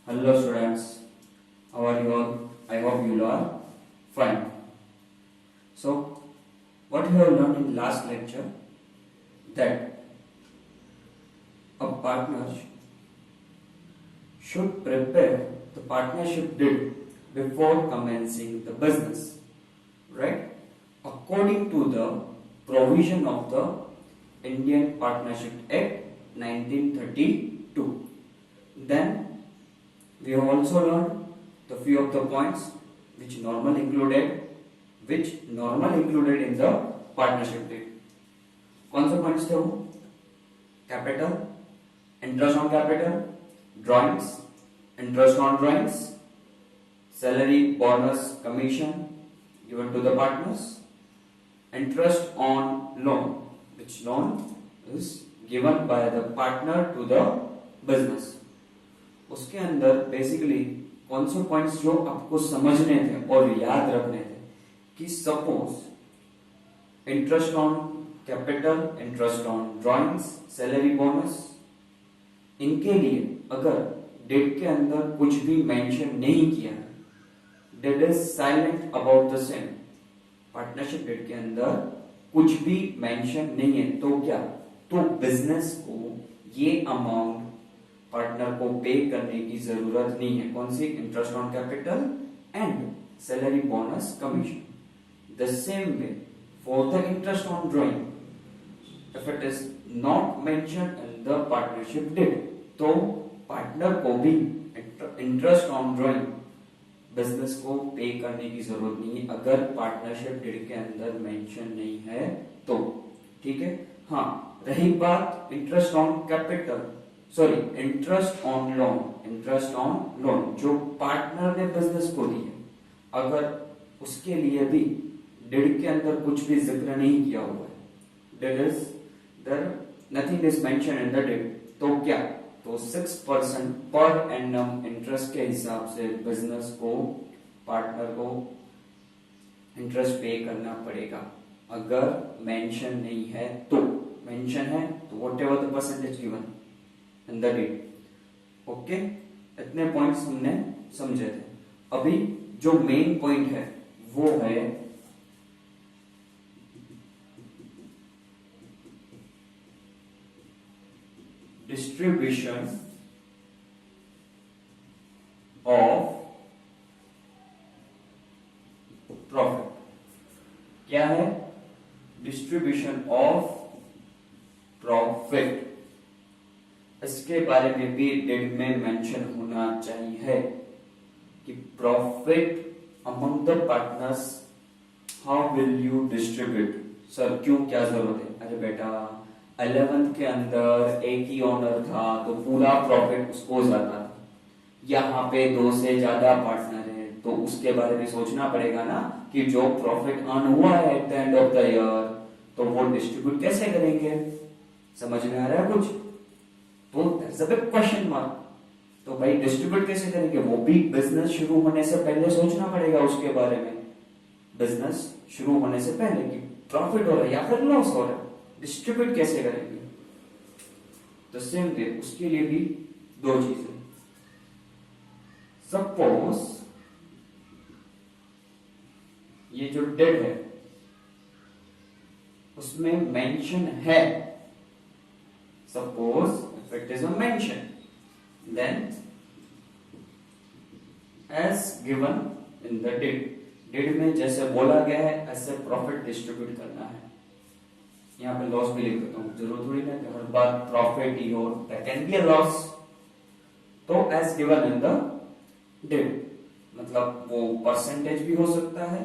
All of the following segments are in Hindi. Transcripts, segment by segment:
Hello students, how are you all? I hope you all are fine. So, what we have learned in last lecture that a partner should prepare the partnership deed before commencing the business, right? According to the provision of the Indian Partnership Act 1932. Then we have also learned the few of the points which normally included in the partnership deed. कौन से पॉइंट्स थे वो? Capital, interest on capital, drawings, interest on drawings, salary, bonus, commission given to the partners, interest on loan, which loan is given by the partner to the business. उसके अंदर बेसिकली कौन से पॉइंट्स जो आपको समझने थे और याद रखने थे कि suppose interest on capital, interest on drawings, salary, bonus, इनके लिए अगर डेट के अंदर कुछ भी मेंशन नहीं किया, deed is silent about the same, partnership deed के अंदर कुछ भी मेंशन नहीं है, तो क्या, तो बिजनेस को ये अमाउंट पार्टनर को पे करने की जरूरत नहीं है. कौन सी? Interest on capital and salary, bonus, commission. The same way for the interest on drawing, if it is not mention in the partnership deed, तो पार्टनर को भी इंटरेस्ट ऑन ड्राइंग बिजनेस को पे करने की जरूरत नहीं है अगर पार्टनरशिप डेट के अंदर मेंशन नहीं है तो. ठीक है. हाँ, रही बात interest on capital, sorry interest on loan, interest on loan जो पार्टनर ने बिजनेस को दी है, अगर उसके लिए भी डेट के अंदर कुछ भी जिक्र नहीं किया हुआ है, deed is there, nothing is mention in the deed, तो क्या, तो 6% पर एनम इंटरेस्ट के हिसाब से बिजनेस को, पार्टनर को इंटरेस्ट पे करना पड़ेगा. अगर मेंशन नहीं है तो, मेंशन है तो whatever the percentage given in the date. Okay, इतने पॉइंट्स हमने समझे थे. अभी जो मेन पॉइंट है वो है डिस्ट्रीब्यूशन ऑफ प्रॉफिट. क्या है? Distribution of profit. इसके बारे में भी डेट में मेंशन होना चाहिए कि profit among the partners, how will you distribute. Sir क्यों, क्या जरूरत है? अरे बेटा, 11th के अंदर एक ही ओनर था तो पूरा प्रॉफिट उसको जाता था. यहाँ पे 2 से ज्यादा पार्टनर है तो उसके बारे में सोचना पड़ेगा ना कि जो प्रॉफिट अर्न हुआ है at the end of the year, तो वो डिस्ट्रीब्यूट कैसे करेंगे. समझ में आ रहा है कुछ? तो that's a big question mark. तो भाई डिस्ट्रीब्यूट कैसे करेंगे, वो भी बिजनेस शुरू होने से पहले सोचना पड़ेगा उसके बारे में. बिजनेस शुरू होने से पहले कि प्रॉफिट हो रहा है या फिर लॉस हो रहा है, डिस्ट्रीब्यूट कैसे करेंगे. तो सेम वे उसके लिए भी 2 चीजें. सपोज ये जो डेट है उसमें मेंशन है, suppose if it is a mention, then as given in the date, date में जैसे बोला गया है ऐसे प्रॉफिट डिस्ट्रीब्यूट करना है. यहाँ पे लॉस भी लिख देता हूँ, जरूर थोड़ी ना कि हर बार प्रॉफिट ही हो, that can be a loss. तो as given in the deed, मतलब वो परसेंटेज भी हो सकता है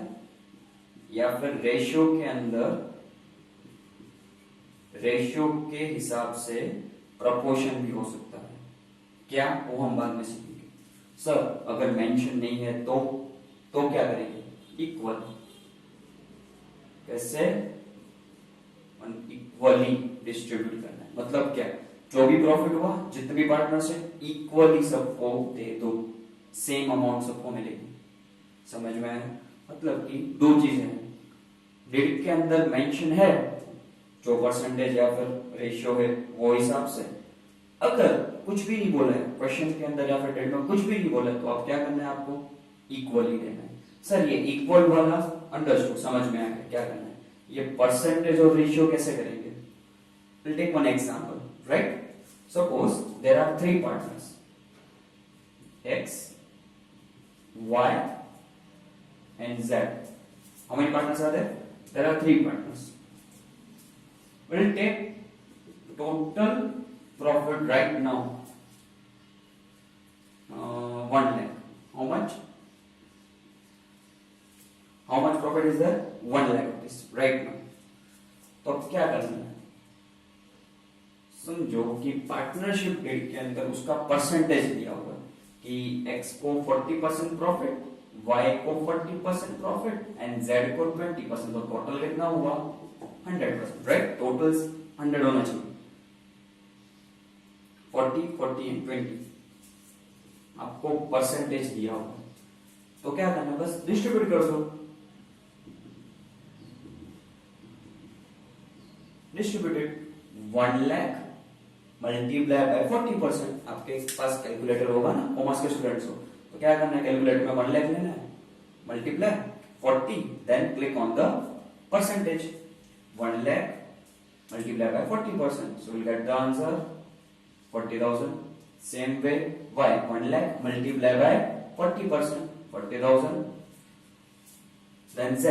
या फिर रेशियो के अंदर, रेशियो के हिसाब से प्रपोर्शन भी हो सकता है. क्या, वो हम बाद में सीखेंगे. सर अगर मेंशन नहीं है तो क्या करेंगे? इक्वल. कैसे? इक्वली डिस्ट्रीब्यूट करना है. मतलब क्या, जो भी प्रॉफिट हुआ जितने भी पार्टनर्स है इक्वली सबको दे दो, सेम अमाउंट सबको मिलेगी. समझ में आया? मतलब कि 2 चीजें हैं. डेट के अंदर मेंशन है जो परसेंटेज या फिर रेशियो है वो हिसाब से, अगर कुछ भी नहीं बोला है क्वेश्चन के अंदर या फिर डेट में कुछ भी नहीं बोला है तो आप क्या करना है, आपको इक्वली देना है। सर ये इक्वल वाला अंडरस्टूड, समझ में आ गया क्या करना है। ये परसेंटेज और रेशियो कैसे करेंगे, we'll take one example, right? Suppose there are three partners, X, Y, and Z. How many partners are there? There are three partners. We'll take total profit right now. 1 lakh. How much? How much profit is there? 1 lakh rupees right now. तो अब क्या करना है, समझो कि पार्टनरशिप डीड के अंदर उसका परसेंटेज दिया होगा कि X को 40% प्रॉफिट, Y को 40% प्रॉफिट एंड Z को 20%। तो टोटल कितना हुआ 100%, राइट? टोटल्स 100 होना चाहिए। 40, 40 एंड 20 आपको परसेंटेज दिया होगा, तो क्या करना, बस डिस्ट्रीब्यूट कर दो। Distributed 1 lakh multiply by 40%। आपके पास कैलकुलेटर होगा ना, कॉमर्स के स्टूडेंट्स हो तो क्या करना है, कैलकुलेटर में 1 लाख लेना है, multiply 40, then click on the percentage. 1 lakh multiply by 40%, so we'll get the answer 40,000. Same way Y, 1 lakh multiply by 40%, 40,000. Then Z,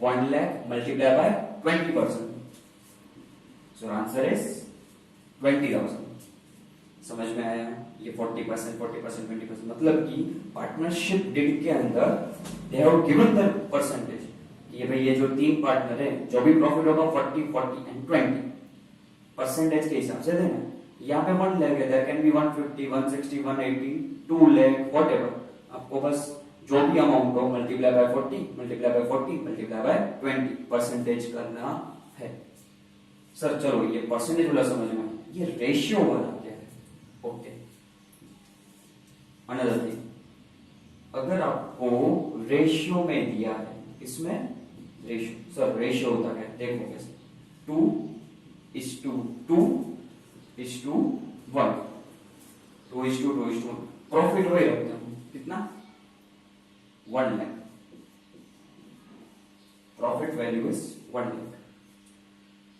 1 lakh multiply by 20%. So answer is 20,000. समझ में आया? ये 40%, 40%, 20%, मतलब कि पार्टनरशिप डीड के अंदर they have given the percentage कि भाई ये जो तीन पार्टनर है जो भी प्रॉफिट होगा 40, 40 एंड 20 परसेंटेज के हिसाब से देना। यहाँ पे 1 लाख है, there can be 150, 160, 180, 2 lakh, whatever। आपको बस जो भी अमाउंट हो multiply by 40, multiply by 40, multiply by 20 percentage करना है। सर चलो ये परसेंटेज वाला समझ में, ये रेशियो वाला क्या है? ओके, अनदर थिंग, अगर आपको रेशियो में दिया है, इसमें रेशियो, सर रेशियो होता है देखो कैसे, 2:2:1, 2:2:1, प्रॉफिट वही रखते हैं कितना, 1 lakh, profit value is 1 lakh.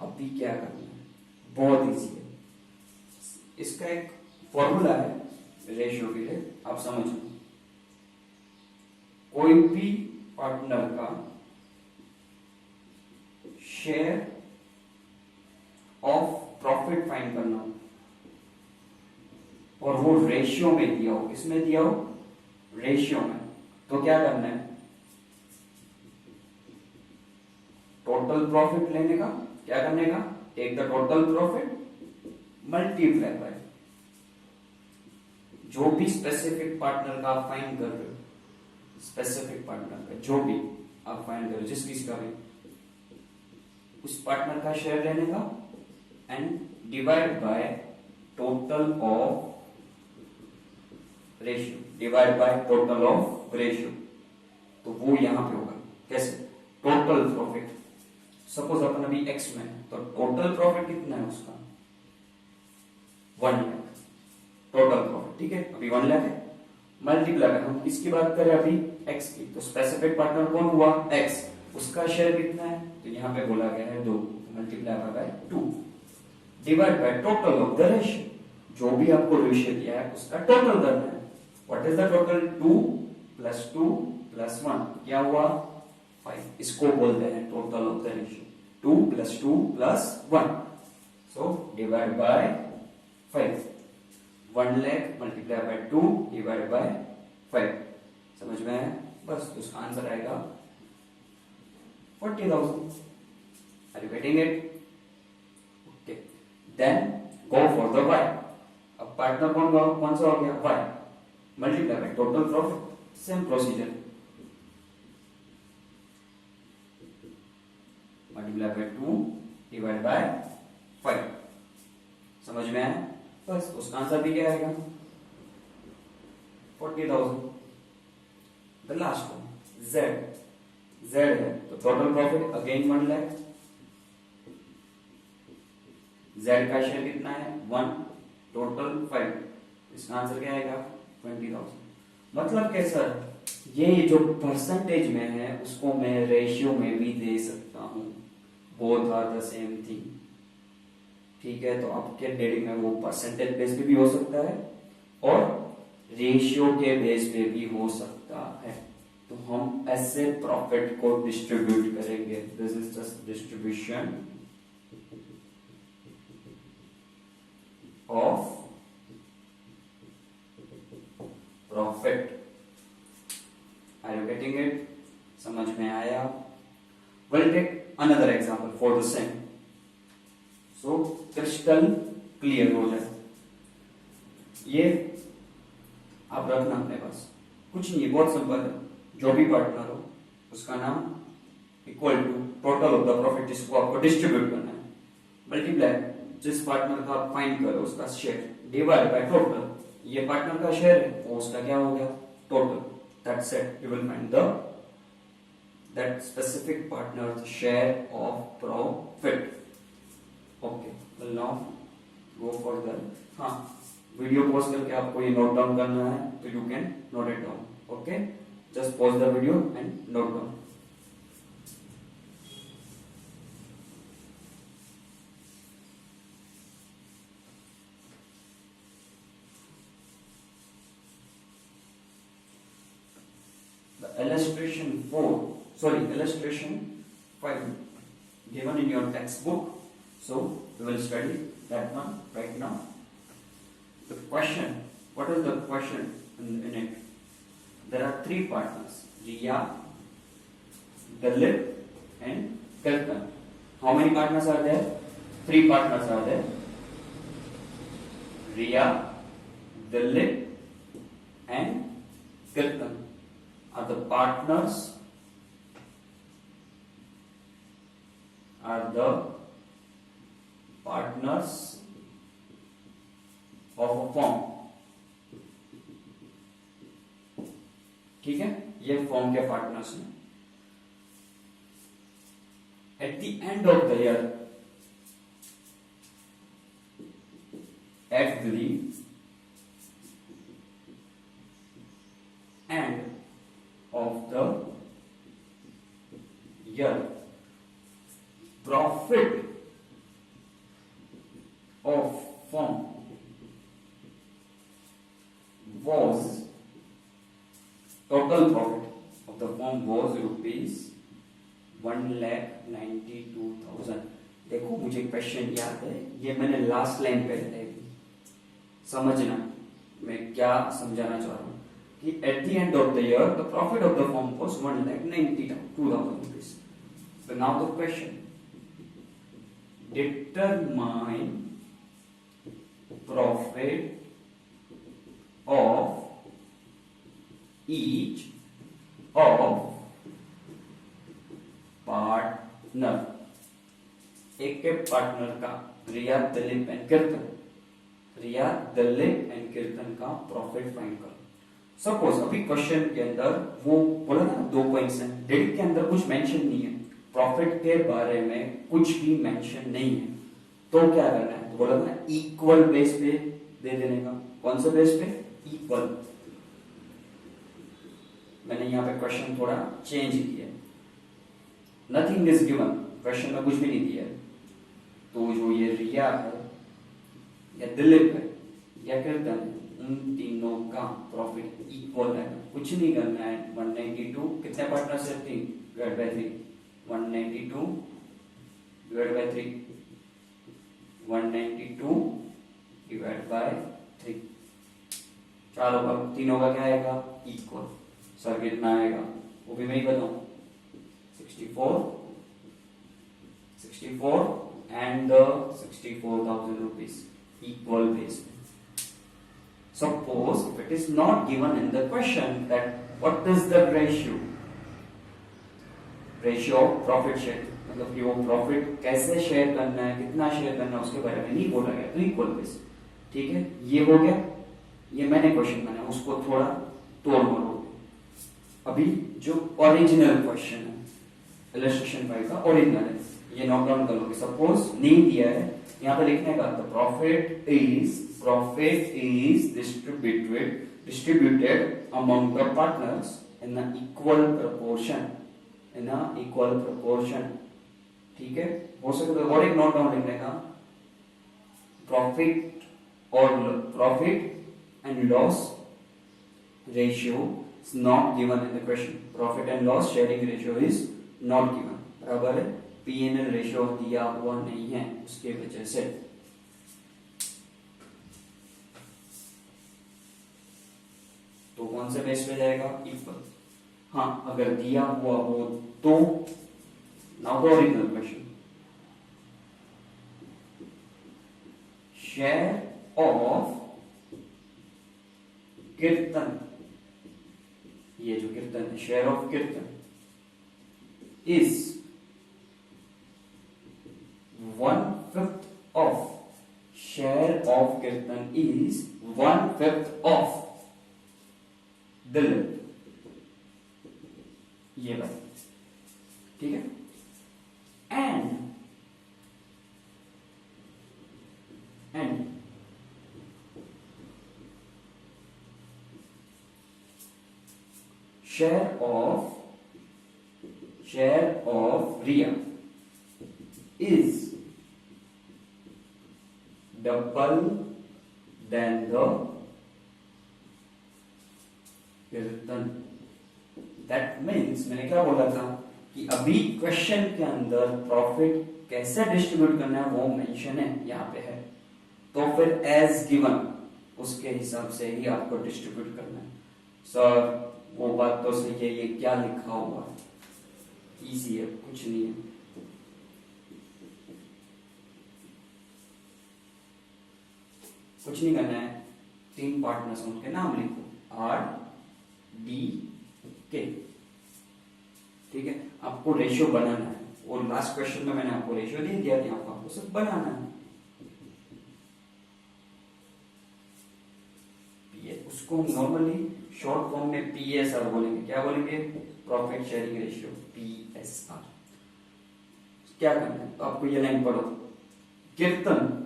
अभी क्या करना है, बहुत इजी है, इसका एक फॉर्मूला है रेशियो के लिए, आप समझो। कोई भी पार्टनर का शेयर ऑफ प्रॉफिट फाइंड करना हो और वो रेशियो में दिया हो, किसमें दिया हो, रेशियो में, तो क्या करना है, टोटल प्रॉफिट लेने का, क्या करने का, take the total profit multiply by जो भी स्पेसिफिक पार्टनर का आप फाइंड कर रहे हो, स्पेसिफिक पार्टनर का जो भी आप फाइंड कर रहे हो, जिस किसका भी, उस पार्टनर का शेयर लेने का and divide by total of ratio, divide by total of ratio. तो वो यहां पे होगा कैसे, टोटल प्रॉफिट, सपोज अपन अभी एक्स में है, तो टोटल प्रॉफिट कितना है उसका, 1 लाख टोटल प्रॉफिट, ठीक है, अभी 1 लाख है, मल्टीप्लाई हम किसकी बात करें अभी, एक्स की, तो स्पेसिफिक पार्टनर कौन हुआ, एक्स, उसका शेयर कितना है, तो यहां पे बोला गया है 2, multiply by 2, divide by total of the ratio, जो भी आपको रेशियो दिया है उसका टोटल करना है। व्हाट इज द टोटल, 2 + 2 + 1 क्या हुआ, 5, इसको बोलते हैं total of the ratio, 2 + 2 + 1, so divide by 5, 1 lakh multiply bye 2 divide by 5, समझ में आया? बस उसका आंसर आएगा 40,000। Are you getting it? Okay. Then go for the Y. अब पार्टनर कौन सा हो गया, Y, multiply by total profit, same procedure, multiply by 2 divide by 5, समझ में आया? बस उसका आंसर भी क्या आएगा, 40,000। द लास्ट वन, Z है, तो total profit again 1 lakh, Z का शेयर कितना है, 1, टोटल 5, इसका आंसर क्या आएगा 20,000। मतलब क्या सर, ये जो परसेंटेज में है उसको मैं रेशियो में भी दे सकता हूँ, both are the same thing. ठीक है, तो आपके डेली में वो परसेंटेज बेस पे भी हो सकता है और रेशियो के बेस पे भी हो सकता है। तो हम ऐसे प्रॉफिट को डिस्ट्रीब्यूट करेंगे। This is just distribution of profit. Are you getting it? समझ में आया? Will take another example for the same, so crystal clear हो जाए। ये आप रखना अपने पास, कुछ नहीं है, बहुत सिंपल है। जो भी पार्टनर हो उसका नाम equal to total of the profit, जिसको आपको डिस्ट्रीब्यूट करना है, मल्टीप्लाई जिस पार्टनर का आप फाइंड करो उसका शेयर डिवाइड बाय टोटल। ये पार्टनर का शेयर है, वो उसका क्या हो गया total. That's it, you will find the that specific partner share of profit. Okay, will now go further. हाँ, वीडियो पॉज करके आपको ये नोट डाउन करना है, तो you can note it down. Okay, just pause the video and note down. Illustration 5 given in your textbook, so we will study that one right now. The question, what is the question in it? There are 3 partners, Riya, Dalip and Kirtan. How many partners are there? 3 partners are there. Riya, Dalip and Kirtan are the partners, of a firm. ठीक है, ये फॉर्म के पार्टनर्स हैं। At the end of the year, at the end of the year, profit of firm was, total profit of the firm was rupees 1,92,000। देखो, मुझे क्वेश्चन याद है, ये मैंने लास्ट लाइन पे है, समझना मैं क्या समझाना चाह रहा हूँ कि at the end of the year the profit of the firm was 1,92,000 rupees। So now the question, determine profit of each of partner। एक के पार्टनर का, रिया, दिलीप एंड कीर्तन, रिया, दिलीप एंड कीर्तन का प्रॉफिट फाइंड करो। सपोज अभी क्वेश्चन के अंदर वो बोला ना 2 पॉइंट्स हैं, डेट के अंदर कुछ मेंशन नहीं है, प्रॉफिट के बारे में कुछ भी मेंशन नहीं है, तो क्या करना है? तो बोला ना इक्वल बेस पे दे देने का। कौन से बेस पे? इक्वल। मैंने यहाँ पे क्वेश्चन थोड़ा चेंज किया, नथिंग इज गिवन, क्वेश्चन में कुछ भी नहीं दिया, तो जो ये रिया है या दिलीप है या कीर्तन है, उन तीनों का प्रॉफिट इक्वल है, कुछ नहीं करना है। 192 कितने पार्टनर से? 3 divide by 3, 192 divide by 3, 192 divide by 3, चारों का, तीनों का क्या आएगा? इक्वल। सर कितना आएगा वो भी मैं ही बताऊं, 64 and 64,000 rupees equal base। Suppose if it is not given in the question that what is the ratio of profit share, मतलब कि वो प्रॉफिट कैसे शेयर करना है, कितना शेयर करना है, उसके बारे में नहीं बोला गया, तो इक्वल बेस। ठीक है, ये हो गया, ये मैंने क्वेश्चन बनाया, उसको थोड़ा तोड़ मरोड़। अभी जो ओरिजिनल क्वेश्चन है इलस्ट्रेशन 5 का ओरिजिनल है, ये नोट डाउन कर लोगे। सपोज नहीं दिया है यहाँ पे लिखने का तो profit is distributed among the partners in equal proportion. ठीक है, हो सके तो और एक नोट डाउन लिखने का, profit and loss ratio is not given in the question. Profit and loss sharing ratio is not given, बराबर है, P&L रेशियो दिया हुआ नहीं है उसके वजह से। तो कौन से बेस पे जाएगा, इक्वल। हाँ, अगर दिया हुआ हो तो now the original question, share of कीर्तन, ये जो कीर्तन है, शेयर ऑफ कीर्तन is 1/5 of share of Kirtan is 1/5 of Dilip, ये बात ठीक है। And share of Riya is double than the Kirtan। That means मैंने क्या बोला था कि अभी क्वेश्चन के अंदर प्रॉफिट कैसे डिस्ट्रीब्यूट करना है वो मेंशन है, यहाँ पे है, तो फिर एज गिवन उसके हिसाब से ही आपको डिस्ट्रीब्यूट करना है। सर वो बात तो सही है, ये क्या लिखा हुआ इजी है, कुछ नहीं है। कुछ नहीं करना है, 3 पार्टनर्स उनके नाम लिखो, RDK। ठीक है, आपको रेशियो बनाना है, और लास्ट क्वेश्चन में मैंने आपको रेशियो दे दिया, यहाँ पर आपको सिर्फ बनाना है। उसको नॉर्मली शॉर्ट फॉर्म में PSR बोलेंगे। क्या बोलेंगे, प्रॉफिट शेयरिंग रेशियो, PSR। क्या करना है, तो आपको ये लाइन पढ़ो, कीर्तन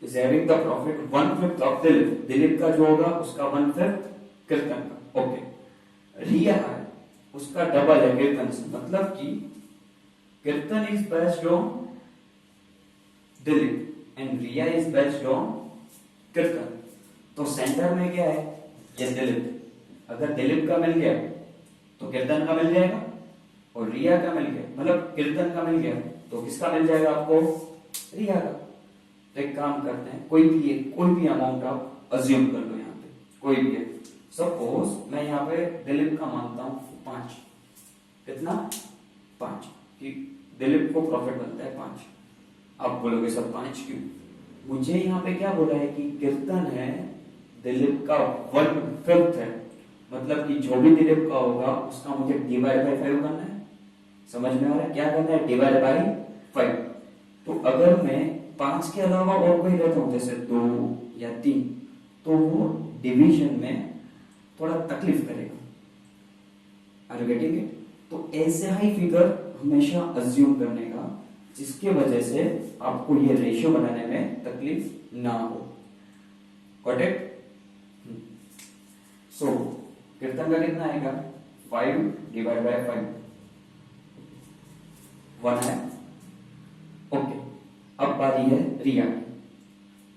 is having the profit 1/5 of Dilip, Dilip का जो होगा उसका 1/5 कीर्तन का, ओके। रिया है उसका डबल है कीर्तन से, मतलब कि Kirtan is based on Dilip and Riya is based on Kirtan. तो सेंटर में क्या है, ये दिलीप। अगर दिलीप का मिल गया तो कीर्तन का मिल जाएगा, और रिया का मिल गया मतलब कीर्तन का मिल गया तो किसका मिल जाएगा आपको, रिया का। तो एक काम करते हैं, कोई भी अमाउंट आप अज्यूम कर लो, यहाँ पे कोई भी है। सपोज मैं यहाँ पे दिलीप का मानता हूं 5, कितना 5, कि दिलीप को प्रॉफिट बनता है 5। आप बोलोगे सर 5 क्यों, मुझे यहाँ पे क्या बोला है कि कीर्तन है दिलीप का 1/5 है, मतलब कि जो भी दिलीप का होगा उसका मुझे डिवाइड बाय 5 करना है। समझ में आ रहा है, क्या करना है, डिवाइड बाय 5। तो अगर मैं 5 के अलावा और कोई रहता हूं जैसे 2 या 3, तो वो डिवीजन में थोड़ा तकलीफ करेगा। Are you getting it? तो ऐसे ही फिगर हमेशा अज्यूम करने का, जिसके वजह से आपको ये रेशियो बनाने में तकलीफ ना हो। Got it? सो कीर्तन का कितना आएगा, 5 डिवाइड बाय 5, 1 है, ओके। अब बारी है रिया की,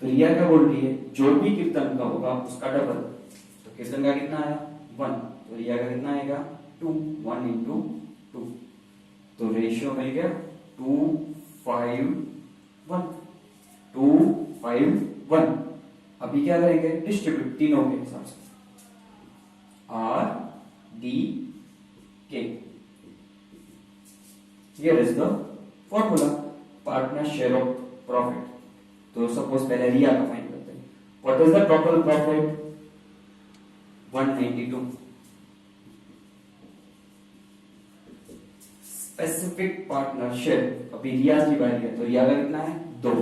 तो रिया क्या बोल रही है, जो भी कीर्तन का होगा उसका डबल। तो कीर्तन का कितना आया 1, तो रिया का कितना आएगा 2, 1 into 2। तो रेशियो मिल गया 2, 5, 1, 2, 5, 1। अभी क्या करेंगे, डिस्ट्रीब्यूट तीनों के हिसाब से, RDK। Here is the formula, partner share of profit. तो सपोज पहले रिया का फाइंड करते हैं। What is the total profit, 192। Specific partner share, अभी रिया की बारी है, तो रिया का कितना है 2,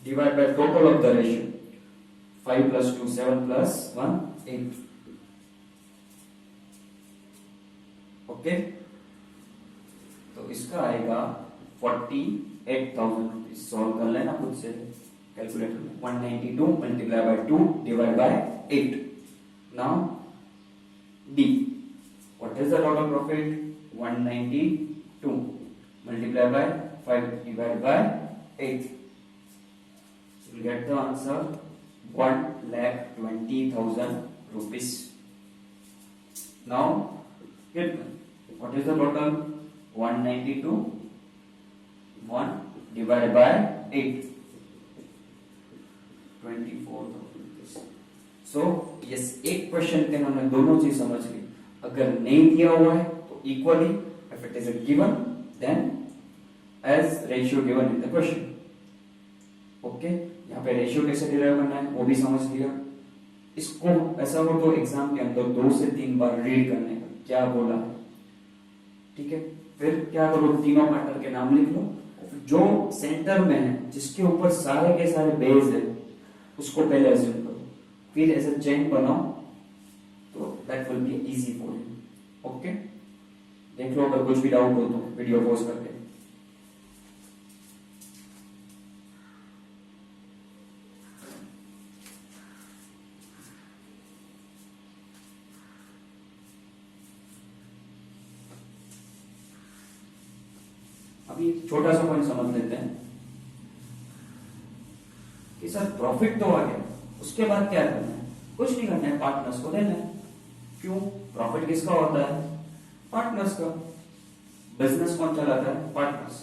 divide by total of the ratio, 5 + 2 7 + 1 8, okay. तो इसका आएगा 48,000 रुपीज। सॉल्व कर लेना खुद से कैलकुलेटर में। 192 multiply by 2 divide by 8। Now D, what is the total profit? 192 multiply by 5 divide by 8, so we'll get the answer 1,20,000 rupees. Now get what is the total? 192 1 divided by 8, 24,000 rupees. So yes, एक क्वेश्चन के हमने दोनों चीज समझ ली। अगर नहीं दिया हुआ है तो equally, if it is a given then as ratio given in the question. Okay, यहाँ पे रेशियो कैसे डिराइव करना है वो भी समझ लिया। इसको ऐसा हो तो एग्जाम के अंदर 2 से 3 बार रीड करने का क्या बोला है, ठीक है। फिर क्या करो, तीनों पार्टनर के नाम लिख लो, जो सेंटर में है जिसके ऊपर सारे के सारे बेस है उसको पहले अज्यूम करो, फिर ऐसे चेन बनाओ, तो that will be easy for you. Okay, देख लो, अगर कुछ भी डाउट हो तो वीडियो पॉज करके। अभी छोटा सा पॉइंट समझ लेते हैं कि सर प्रॉफिट तो आ गया, उसके बाद क्या करना है? कुछ नहीं करना है, पार्टनर्स को देना है। क्यों? प्रॉफिट किसका होता है? पार्टनर्स का। बिजनेस कौन चलाता है? Partners.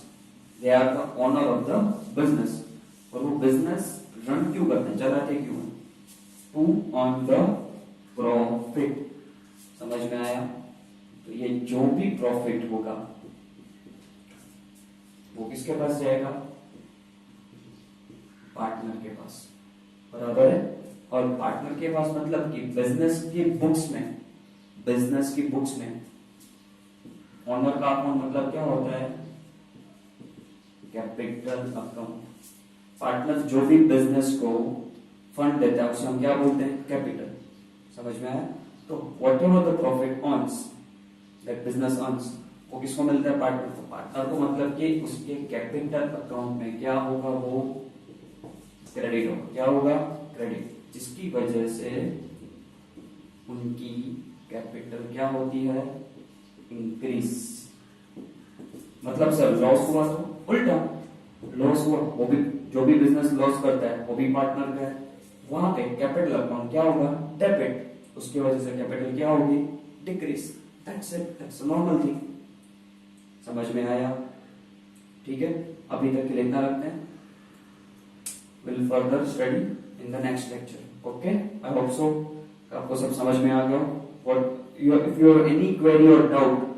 They are the owner of the business. और वो बिजनेस रन क्यों करते हैं, चलाते क्यों है? To own the profit. समझ में आया? तो ये जो भी प्रॉफिट होगा वो किसके पास जाएगा? पार्टनर के पास, बराबर है। और पार्टनर के पास मतलब कि बिजनेस की बुक्स में, बिजनेस की बुक्स में ऑनर का अकाउंट मतलब क्या होता है? Capital account. पार्टनर जो भी बिजनेस को फंड देता है उसे हम क्या बोलते हैं? कैपिटल। समझ में आया? तो whatever the profit earns, that business earns, वो किसको मिलता है? पार्टनर को। पार्टनर को मतलब कि उसके कैपिटल अकाउंट में क्या होगा? वो क्रेडिट होगा। क्या होगा? क्रेडिट, जिसकी वजह से उनकी कैपिटल क्या होती है? इंक्रीज। मतलब सर लॉस हुआ तो उल्टा, लॉस हुआ वो भी, जो भी बिजनेस लॉस करता है वो भी पार्टनर का है, वहां पे कैपिटल अकाउंट क्या होगा? डेबिट। उसकी वजह से कैपिटल क्या होगी? Decrease. That's it, that's normal thing. समझ में आया? ठीक है, अभी तक के लिए इतना रखते हैं। Will further study in the next lecture. Okay, I hope so आपको सब समझ में आ गया। और if you have any query और डाउट